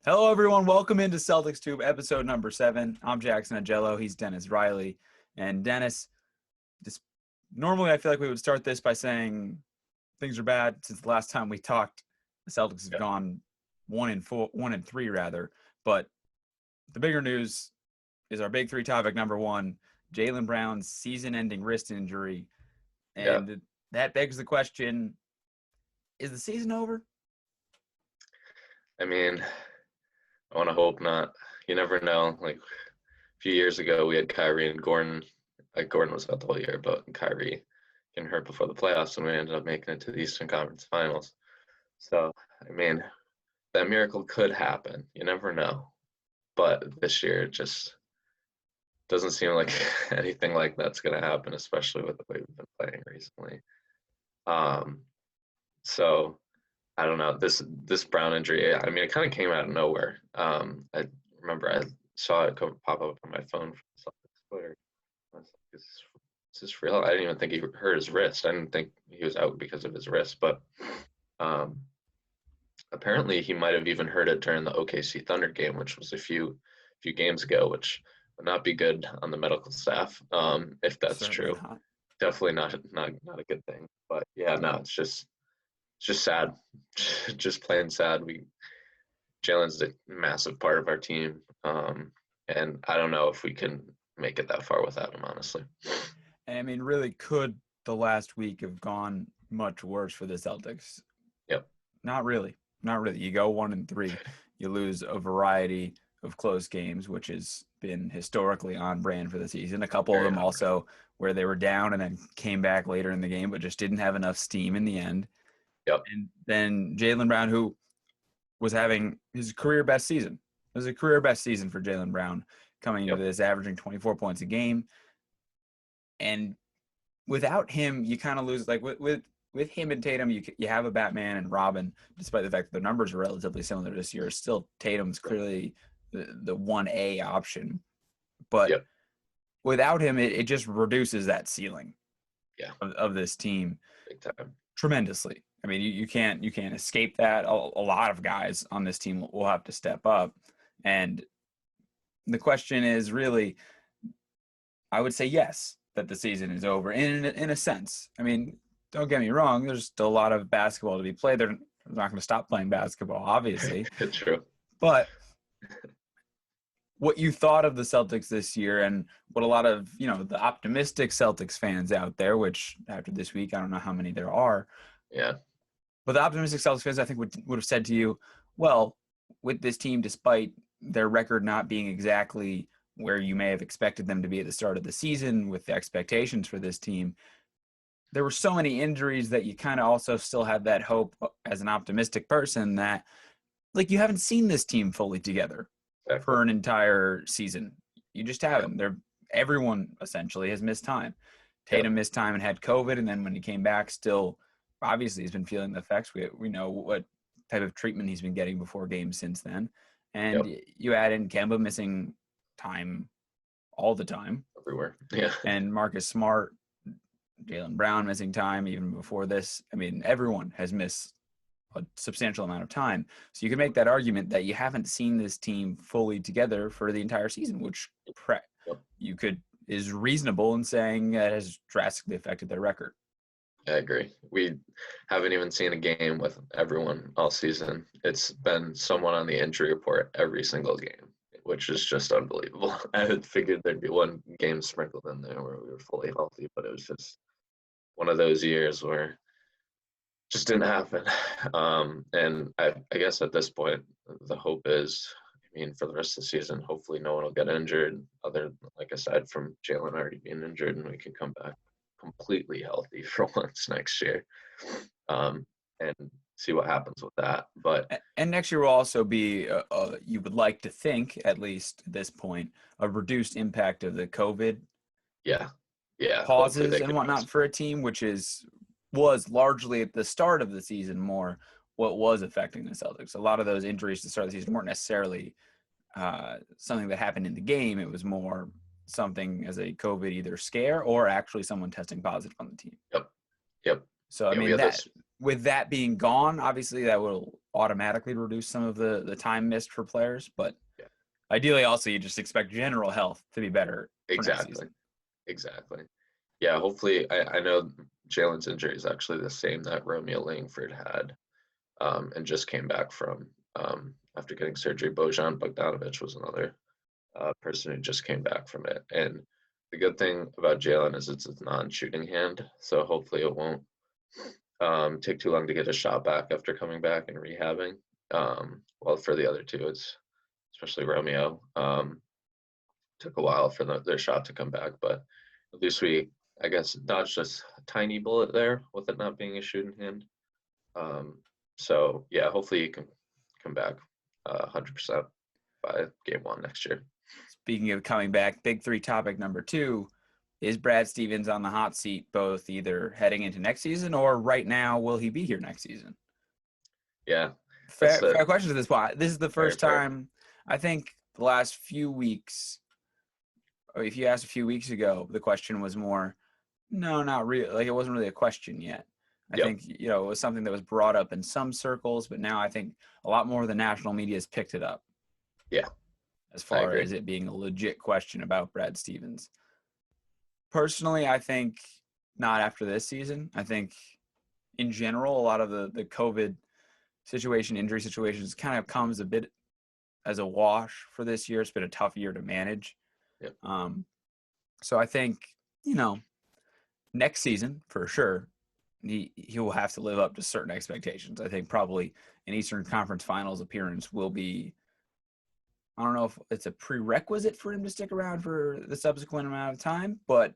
Hello, everyone. Welcome into Celtics Tube, episode number 7. I'm Jackson Agello. He's Dennis Riley. And Dennis, normally I feel like we would start this by saying things are bad. Since the last time we talked, the Celtics have gone 1-3 rather. But the bigger news is our big three topic. Number one, Jaylen Brown's season-ending wrist injury. And that begs the question, is the season over? I mean, I want to hope not. You never know. Like a few years ago, we had Kyrie and Gordon. Gordon was out the whole year, but Kyrie getting hurt before the playoffs, and we ended up making it to the Eastern Conference Finals. So, I mean, that miracle could happen. You never know. But this year, it just doesn't seem like anything like that's going to happen, especially with the way we've been playing recently. So I don't know, this Brown injury, I mean, it kind of came out of nowhere. I remember I saw it pop up on my phone from Twitter. I was like, is this real? I didn't even think he hurt his wrist. I didn't think he was out because of his wrist, but apparently he might have even hurt it during the OKC Thunder game, which was a few games ago, which would not be good on the medical staff, if that's Certainly true. not. Definitely not a good thing. But yeah, no, it's just sad. Just plain sad. Jaylen's a massive part of our team, and I don't know if we can make it that far without him, honestly. I mean, really, could the last week have gone much worse for the Celtics? Yep. Not really. You go 1-3, you lose a variety of close games, which has been historically on brand for the season. A couple of them also where they were down and then came back later in the game, but just didn't have enough steam in the end. Yep. And then Jaylen Brown, who was having his career best season. It was a career best season for Jaylen Brown coming into this, averaging 24 points a game. And without him, you kind of lose. Like with him and Tatum, you have a Batman and Robin, despite the fact that their numbers are relatively similar this year. Still, Tatum's clearly the 1A option. But without him, it just reduces that ceiling of this team big time tremendously. I mean, you can't escape that. A lot of guys on this team will have to step up. And the question is really, I would say yes, that the season is over in a sense. I mean, don't get me wrong. There's still a lot of basketball to be played. They're not going to stop playing basketball, obviously. True. But what you thought of the Celtics this year and what a lot of, the optimistic Celtics fans out there, which after this week, I don't know how many there are. Yeah. But the optimistic Celtics fans, I think, would have said to you, well, with this team, despite their record not being exactly where you may have expected them to be at the start of the season with the expectations for this team, there were so many injuries that you kind of also still have that hope as an optimistic person that, like, you haven't seen this team fully together for an entire season. You just haven't. Everyone essentially has missed time. Tatum missed time and had COVID, and then when he came back, still obviously he's been feeling the effects. We know what type of treatment he's been getting before games since then. And you add in Kemba missing time all the time. Everywhere. Yeah. And Marcus Smart, Jaylen Brown missing time even before this. I mean, everyone has missed a substantial amount of time. So you can make that argument that you haven't seen this team fully together for the entire season, which is reasonable in saying that has drastically affected their record. I agree. We haven't even seen a game with everyone all season. It's been someone on the injury report every single game, which is just unbelievable. I had figured there'd be one game sprinkled in there where we were fully healthy, but it was just one of those years where it just didn't happen. And I guess at this point, the hope is, for the rest of the season, hopefully no one will get injured aside from Jaylen already being injured, and we can come back completely healthy for once next year, and see what happens with that. And next year will also be, you would like to think, at least at this point, a reduced impact of the COVID pauses and whatnot for a team, which was largely at the start of the season more what was affecting the Celtics. A lot of those injuries to start the season weren't necessarily something that happened in the game. It was more something as a COVID either scare or actually someone testing positive on the team. Yep. So, with that being gone, obviously that will automatically reduce some of the time missed for players. But Yeah, ideally, also you just expect general health to be better for next exactly. season. Exactly. Yeah, hopefully, I know Jalen's injury is actually the same that Romeo Langford had, and just came back from after getting surgery. Bojan Bogdanovic was another person who just came back from it. And the good thing about Jalen is it's a non-shooting hand, so hopefully it won't take too long to get a shot back after coming back and rehabbing. Well, for the other two, it's especially Romeo. Took a while for their shot to come back, but at least we, I guess, dodged a tiny bullet there with it not being a shooting hand. So yeah, hopefully you can come back 100% by game one next year. Speaking of coming back, big three topic number 2 is Brad Stevens on the hot seat, both either heading into next season or right now, will he be here next season? Yeah, that's Fair question to this point. This is the very first fair. time, I think, the last few weeks, or if you asked a few weeks ago, the question was more, no, not really. Like, it wasn't really a question yet. I Yep. think, it was something that was brought up in some circles, but now I think a lot more of the national media has picked it up Yeah, as I far agree. as it being a legit question about Brad Stevens. Personally, I think not after this season. I think in general, a lot of the COVID situation, injury situations kind of comes a bit as a wash for this year. It's been a tough year to manage. Yep. Um, so I think, next season for sure, he will have to live up to certain expectations. I think probably an Eastern Conference Finals appearance will be. I don't know if it's a prerequisite for him to stick around for the subsequent amount of time, but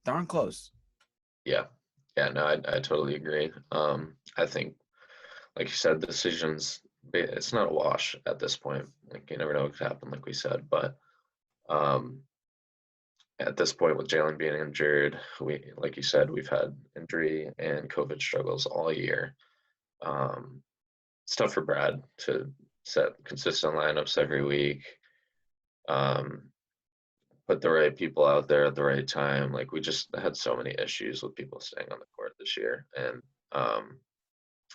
darn close. Yeah. Yeah, no, I totally agree. I think, like you said, decisions, it's not a wash at this point. Like, you never know what could happen, like we said. But um, at this point, with Jalen being injured, like you said, we've had injury and COVID struggles all year. Um, it's tough for Brad to set consistent lineups every week, um, put the right people out there at the right time. Like, we just had so many issues with people staying on the court this year. And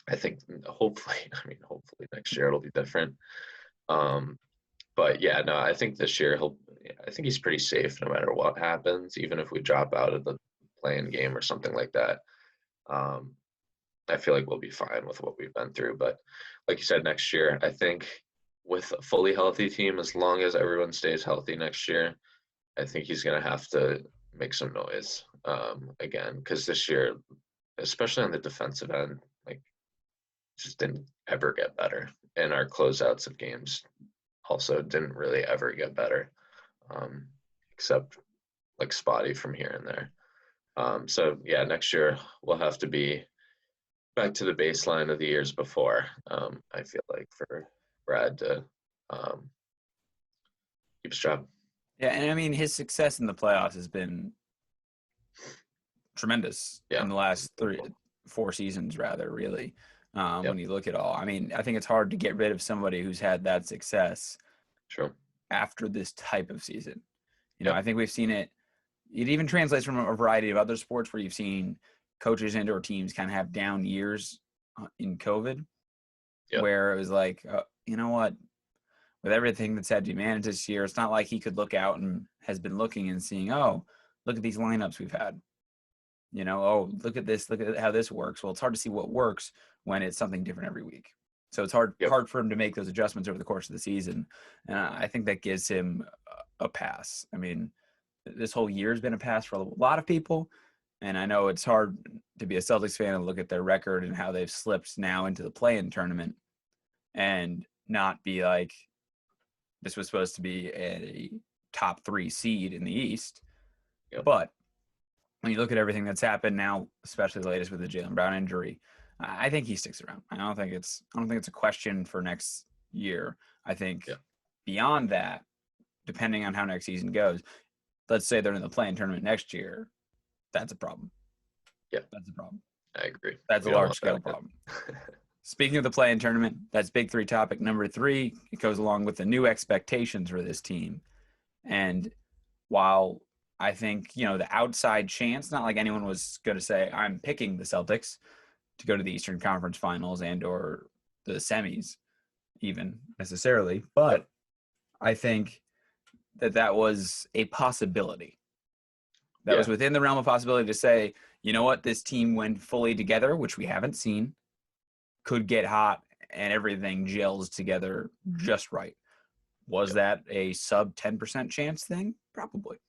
I think hopefully, I mean, hopefully next year it'll be different. Um, but yeah, no, I think this year I think he's pretty safe no matter what happens, even if we drop out of the playing game or something like that. Um, I feel like we'll be fine with what we've been through. But like you said, next year, I think with a fully healthy team, as long as everyone stays healthy next year, I think he's going to have to make some noise again, because this year, especially on the defensive end, like, just didn't ever get better. And our closeouts of games also didn't really ever get better, um, except like spotty from here and there. So yeah, next year we'll have to be back to the baseline of the years before. I feel like for Brad to um, keep his job. Yeah, and I mean his success in the playoffs has been tremendous Yeah. in the last 4 seasons, rather, really. When Yep. you look at all, I mean, I think it's hard to get rid of somebody who's had that success True. after this type of season. I Yep. think we've seen it. It even translates from a variety of other sports where you've seen coaches and or teams kind of have down years in COVID, Yep. where it was like, you know what, with everything that's had to be managed this year, it's not like he could look out and has been looking and seeing, oh, look at these lineups we've had. Oh, look at this, look at how this works. Well, it's hard to see what works when it's something different every week. So it's hard Yep. for him to make those adjustments over the course of the season. And I think that gives him a pass. I mean, this whole year has been a pass for a lot of people. And I know it's hard to be a Celtics fan and look at their record and how they've slipped now into the play-in tournament and not be like, this was supposed to be a top 3 seed in the East. Yep. But when you look at everything that's happened now, especially the latest with the Jaylen Brown injury, I think he sticks around. I don't think it's a question for next year. I think Yep. beyond that, depending on how next season goes, let's say they're in the play-in tournament next year, that's a problem. Yep. That's a problem. I agree. That's We a don't large want that scale problem. Speaking of the play-in tournament, that's big 3 topic number 3. It goes along with the new expectations for this team. And while I think, the outside chance, not like anyone was going to say, I'm picking the Celtics. to go to the Eastern Conference Finals and or the semis even necessarily, but I think that was a possibility. That was within the realm of possibility to say, you know what, this team when fully together, which we haven't seen, could get hot and everything gels together just right. Was that a sub 10% chance thing? Probably.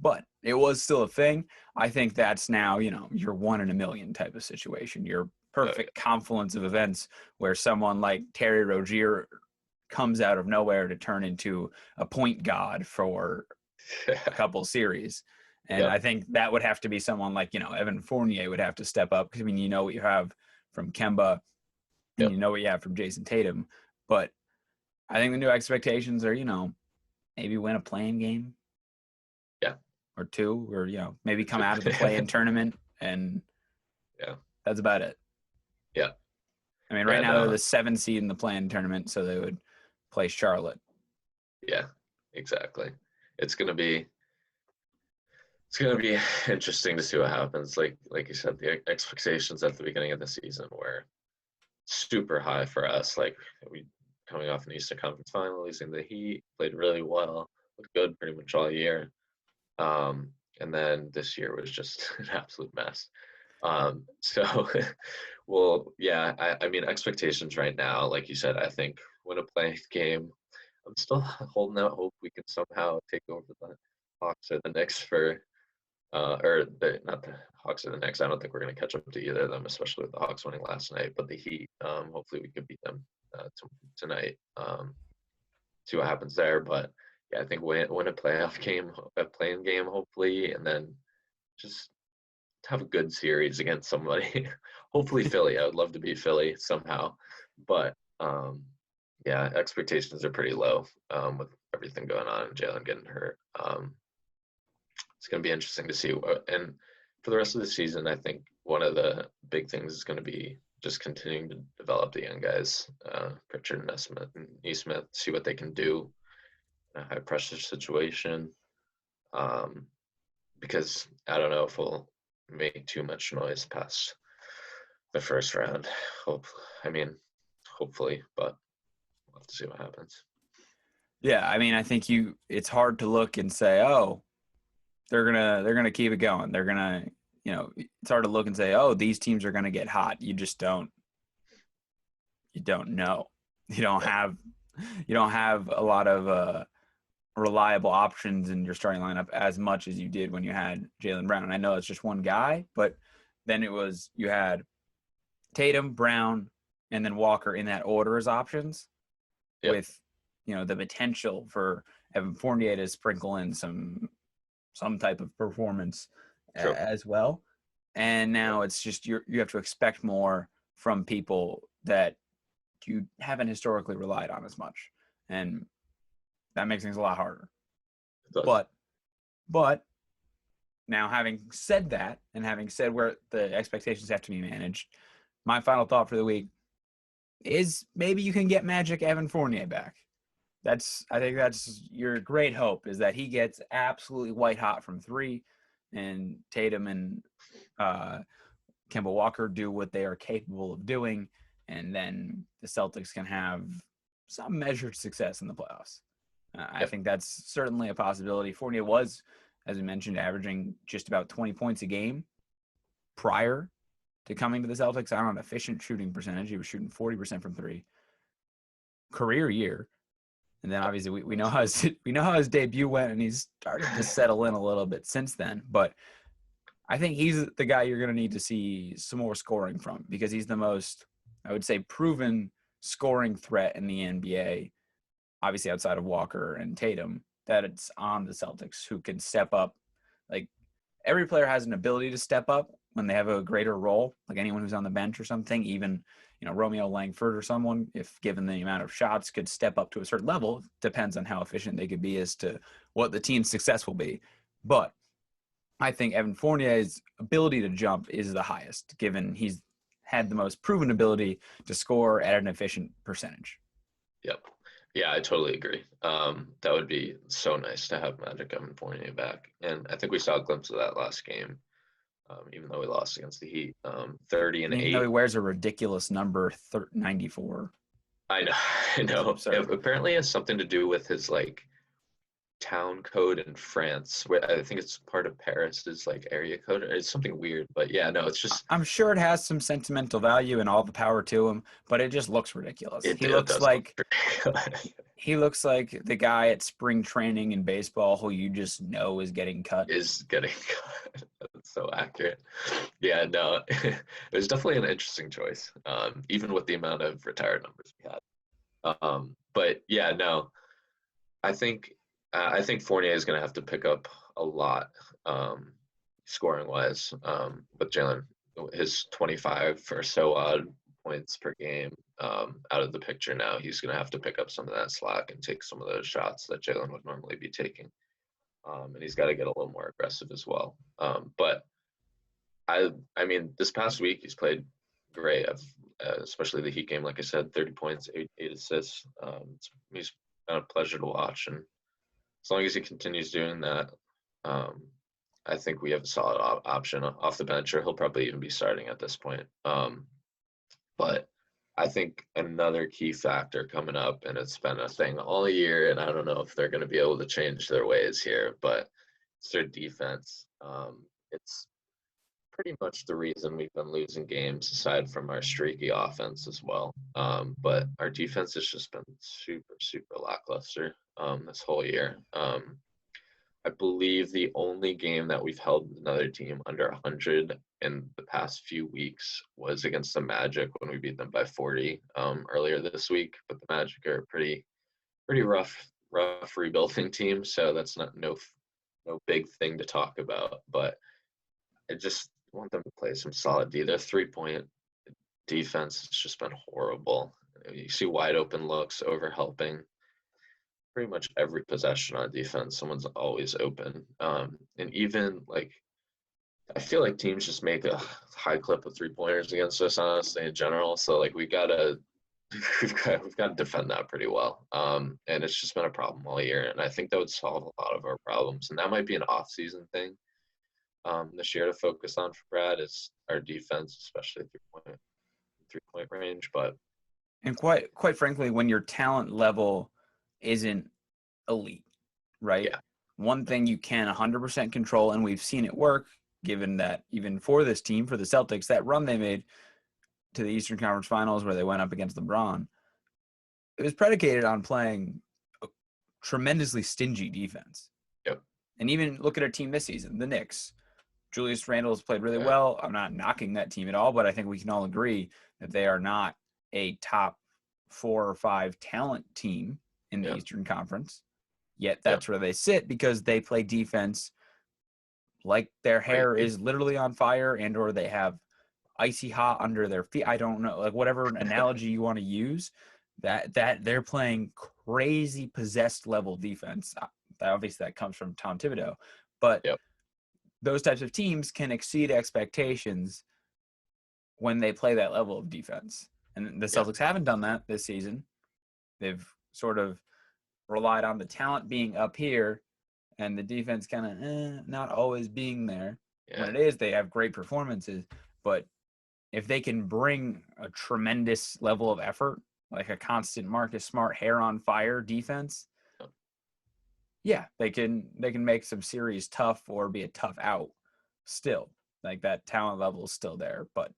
But it was still a thing. I think that's now, your 1 in a million type of situation. Your perfect confluence of events where someone like Terry Rozier comes out of nowhere to turn into a point god for a couple series. And I think that would have to be someone like, Evan Fournier would have to step up. Because, you know what you have from Kemba and you know what you have from Jason Tatum. But I think the new expectations are, maybe win a play-in game. Or two, or, maybe come out of the play-in tournament. And that's about it. Yeah. I mean, right now they're the 7th seed in the play-in tournament, so they would play Charlotte. Yeah, exactly. It's gonna be interesting to see what happens. Like you said, the expectations at the beginning of the season were super high for us. Like we coming off an Eastern Conference final, losing the Heat, played really well, looked good pretty much all year. And then this year was just an absolute mess. So, well, yeah, I mean, expectations right now, like you said, I think win a play game. I'm still holding out hope we can somehow take over the Hawks or the Knicks not the Hawks or the Knicks. I don't think we're going to catch up to either of them, especially with the Hawks winning last night. But the Heat, hopefully we can beat them tonight. See what happens there. But yeah, I think win a playoff game, a play-in game, hopefully, and then just have a good series against somebody. Hopefully Philly. I would love to beat Philly somehow. But yeah, expectations are pretty low with everything going on and Jaylen getting hurt. It's going to be interesting to see. And for the rest of the season, I think one of the big things is going to be just continuing to develop the young guys, Pritchard and Nesmith, see what they can do in a high pressure situation. Because I don't know if we'll make too much noise past the first round. Hopefully, but we'll have to see what happens. Yeah, I mean, I think it's hard to look and say, oh, they're gonna keep it going. They're gonna, it's hard to look and say, oh, these teams are gonna get hot. You just don't. You don't know. You don't have a lot of reliable options in your starting lineup as much as you did when you had Jaylen Brown. And I know it's just one guy, but then you had Tatum, Brown, and then Walker in that order as options with, the potential for Evan Fournier to sprinkle in some type of performance as well. And now it's just you have to expect more from people that you haven't historically relied on as much. And that makes things a lot harder. But now, having said that, and having said where the expectations have to be managed, my final thought for the week is maybe you can get Magic Evan Fournier back. I think that's your great hope, is that he gets absolutely white hot from three, and Tatum and Kemba Walker do what they are capable of doing, and then the Celtics can have some measured success in the playoffs. I think that's certainly a possibility. Fournier was, as we mentioned, averaging just about 20 points a game prior to coming to the Celtics on an efficient shooting percentage. He was shooting 40% from three. Career year. And then obviously we know how his debut went, and he's started to settle in a little bit since then. But I think he's the guy you're going to need to see some more scoring from, because he's the most, I would say, proven scoring threat in the NBA, obviously outside of Walker and Tatum, that it's on the Celtics, who can step up. Like, every player has an ability to step up when they have a greater role, like anyone who's on the bench or something. Even, Romeo Langford or someone, if given the amount of shots, could step up to a certain level. Depends on how efficient they could be as to what the team's success will be. But I think Evan Fournier's ability to jump is the highest, given he's had the most proven ability to score at an efficient percentage. Yep. Yeah, I totally agree. That would be so nice to have Magic Evan Fournier back. And I think we saw a glimpse of that last game. even though we lost against the Heat. 30 and And even 8. though he wears a ridiculous number, 94. I know, I know. Absurd. Apparently, it has something to do with his like town code in France. Where I think it's part of Paris's like area code. It's something weird, but yeah, no, it's just I'm sure it has some sentimental value and all the power to him, but it just looks ridiculous. it does look ridiculous. He looks like the guy at spring training in baseball who you just know is getting cut. Is getting cut. That's so accurate. Yeah, no, it was definitely an interesting choice, even with the amount of retired numbers we had. But yeah, no, I think Fournier is going to have to pick up a lot, scoring wise, with Jaylen. His 25 or so odd points per game out of the picture now. He's going to have to pick up some of that slack and take some of those shots that Jaylen would normally be taking. And he's got to get a little more aggressive as well. But I mean, this past week he's played great. Especially the Heat game, like I said, 30 points, eight assists. He's been a pleasure to watch, and as long as he continues doing that, I think we have a solid option off the bench, or he'll probably even be starting at this point. But I think another key factor coming up, and it's been a thing all year, and I don't know if they're going to be able to change their ways here, but it's their defense. It's pretty much the reason we've been losing games, aside from our streaky offense as well. But our defense has just been super, super lackluster this whole year. I believe the only game that we've held another team under 100 in the past few weeks was against the Magic when we beat them by 40 earlier this week. But the Magic are a pretty rough rebuilding team, so that's no big thing to talk about. But I just want them to play some solid D. Their 3-point defense has just been horrible. You see wide open looks, over helping. Pretty much every possession on defense, someone's always open. And even like, I feel like teams just make a high clip of 3-pointers against us, honestly, in general. So like, we've got to defend that pretty well. And it's just been a problem all year. And I think that would solve a lot of our problems. And that might be an off-season thing this year to focus on for Brad, is our defense, especially three-point range. And quite frankly, when your talent level isn't elite, right? Yeah. One thing you can 100% control, and we've seen it work, given that even for this team, for the Celtics, that run they made to the Eastern Conference Finals where they went up against LeBron, it was predicated on playing a tremendously stingy defense. Yep. And even look at our team this season, the Knicks. Julius Randle's played really well. I'm not knocking that team at all, but I think we can all agree that they are not a top 4 or 5 talent team in the Eastern Conference. Yet that's where they sit, because they play defense like their hair is literally on fire, and or they have icy hot under their feet. I don't know, like whatever analogy you want to use, that they're playing crazy possessed level defense. Obviously that comes from Tom Thibodeau, but those types of teams can exceed expectations when they play that level of defense. And the Celtics haven't done that this season. They've sort of relied on the talent being up here and the defense kind of not always being there. When it is, they have great performances. But if they can bring a tremendous level of effort, like a constant Marcus Smart hair on fire defense, they can make some series tough or be a tough out still. Like, that talent level is still there. But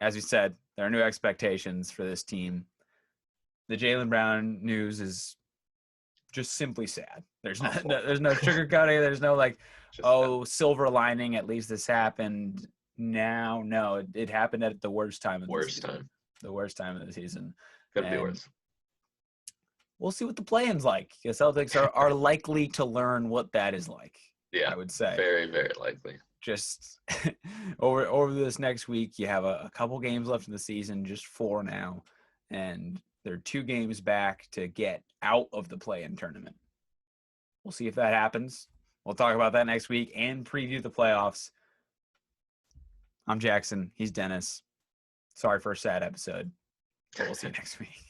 as you said, there are new expectations for this team. The Jaylen Brown news is just simply sad. There's no sugarcoating. There's no like, silver lining. At least this happened now. No, it happened at the worst time. The worst time of the season. Could be worse. We'll see what the play-in's like. The Celtics are likely to learn what that is like. Yeah, I would say very, very likely. Just over this next week, you have a couple games left in the season, just 4 now, and they're 2 games back to get out of the play-in tournament. We'll see if that happens. We'll talk about that next week and preview the playoffs. I'm Jackson. He's Dennis. Sorry for a sad episode, but we'll see you next week.